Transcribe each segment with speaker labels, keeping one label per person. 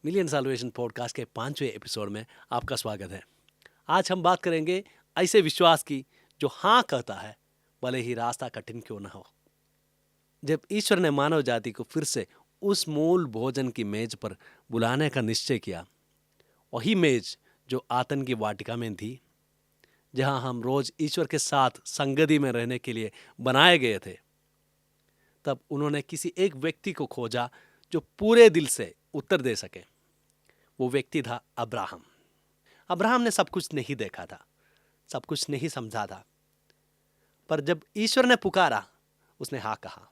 Speaker 1: Million solvation podcast के 5वें episode में आपका स्वागत है। आज हम बात करेंगे ऐसे विश्वास की जो हाँ कहता है भले ही रास्ता कठिन क्यों ना हो। जब ईश्वर ने मानव जाति को फिर से उस मूल भोजन की मेज पर बुलाने का निश्चय किया, वही मेज जो आतन की वाटिका में थी, जहां हम रोज ईश्वर के साथ संगति में रहने के लिए बनाए गए थे, तब उन्होंने किसी एक व्यक्ति को खोजा जो पूरे दिल से उत्तर दे सके। वो व्यक्ति था अब्राहम। अब्राहम ने सब कुछ नहीं देखा था, सब कुछ नहीं समझा था, पर जब ईश्वर ने पुकारा उसने हाँ कहा।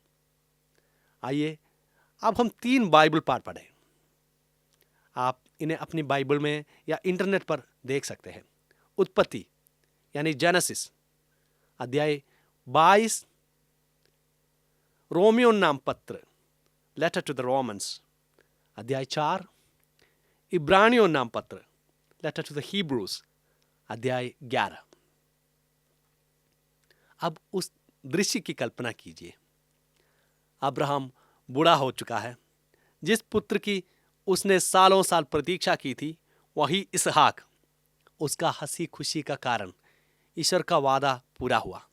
Speaker 1: आइए अब हम 3 बाइबल पाठ पढ़ें। आप इन्हें अपनी बाइबल में या इंटरनेट पर देख सकते हैं। उत्पत्ति यानी जेनेसिस अध्याय 22, रोमियो नाम पत्र लेटर टू द रोमन्स अध्याय 4, इब्रानियों नाम पत्र लेटर टू द हिब्रूज अध्याय 11। अब उस दृश्य की कल्पना कीजिए। अब्राहम बूढ़ा हो चुका है। जिस पुत्र की उसने सालों साल प्रतीक्षा की थी, वही इसहाक, उसका हंसी खुशी का कारण, ईश्वर का वादा पूरा हुआ।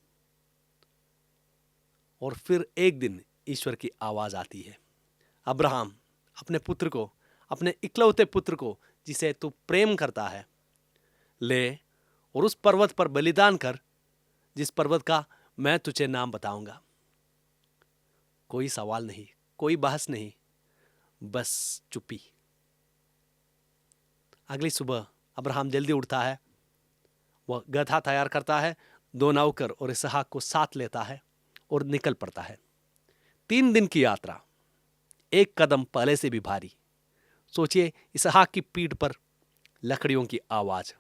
Speaker 1: और फिर एक दिन ईश्वर की आवाज आती है, अब्राहम अपने पुत्र को, अपने इकलौते पुत्र को जिसे तू प्रेम करता है, ले और उस पर्वत पर बलिदान कर, जिस पर्वत का मैं तुझे नाम बताऊंगा। कोई सवाल नहीं, कोई बहस नहीं, बस चुप्पी। अगली सुबह अब्राहम जल्दी उठता है। वह गधा तैयार करता है, 2 नौकर और इसहाक को साथ लेता है और निकल पड़ता है। 3 दिन की यात्रा, एक कदम पहले से भी भारी। सोचिए, इसहाक की पीठ पर लकड़ियों की आवाज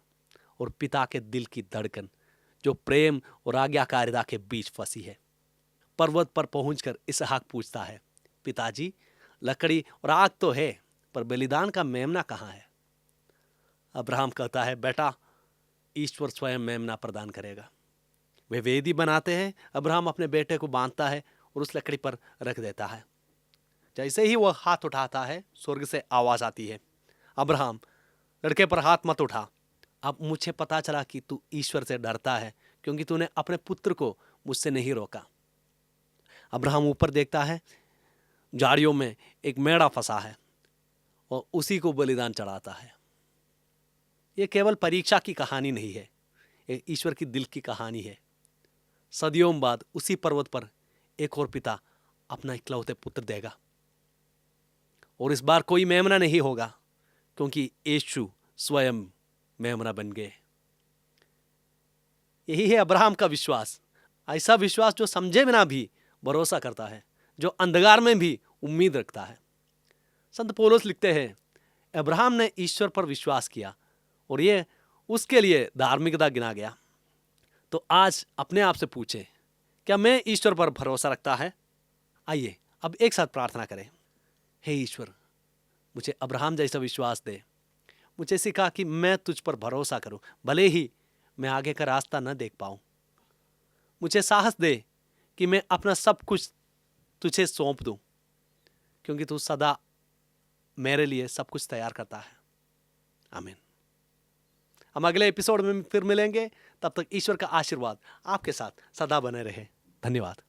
Speaker 1: और पिता के दिल की धड़कन जो प्रेम और आज्ञाकारिता के बीच फंसी है। पर्वत पर पहुंचकर इसहाक पूछता है, पिताजी, लकड़ी और आग तो है, पर बलिदान का मेमना कहाँ है? अब्राहम कहता है, बेटा, ईश्वर स्वयं मेमना प्रदान करेगा। वे वेदी बनाते हैं। अब्राहम अपने बेटे को बांधता है और उस लकड़ी पर रख देता है। जैसे ही वह हाथ उठाता है, स्वर्ग से आवाज आती है, अब्राहम, लड़के पर हाथ मत उठा। अब मुझे पता चला कि तू ईश्वर से डरता है, क्योंकि तूने अपने पुत्र को मुझसे नहीं रोका। अब्राहम ऊपर देखता है, झाड़ियों में एक मेढ़ा फंसा है और उसी को बलिदान चढ़ाता है। यह केवल परीक्षा की कहानी नहीं है, यह ईश्वर की दिल की कहानी है। सदियों बाद उसी पर्वत पर एक और पिता अपना इकलौते पुत्र देगा, और इस बार कोई मेमना नहीं होगा, क्योंकि यीशु स्वयं मेमना बन गए। यही है अब्राहम का विश्वास, ऐसा विश्वास जो समझे बिना भी भरोसा करता है, जो अंधकार में भी उम्मीद रखता है। संत पौलुस लिखते हैं, अब्राहम ने ईश्वर पर विश्वास किया और यह उसके लिए धार्मिकता गिना गया। तो आज अपने आप से पूछें, क्या मैं ईश्वर पर भरोसा रखता है? आइए अब एक साथ प्रार्थना करें। हे ईश्वर, मुझे अब्राहम जैसा विश्वास दे। मुझे सिखा कि मैं तुझ पर भरोसा करूं, भले ही मैं आगे का रास्ता न देख पाऊं। मुझे साहस दे कि मैं अपना सब कुछ तुझे सौंप दूं, क्योंकि तू सदा मेरे लिए सब कुछ तैयार करता है। आमीन। हम अगले एपिसोड में फिर मिलेंगे। तब तक ईश्वर का आशीर्वाद आपके साथ सदा बने रहे। धन्यवाद।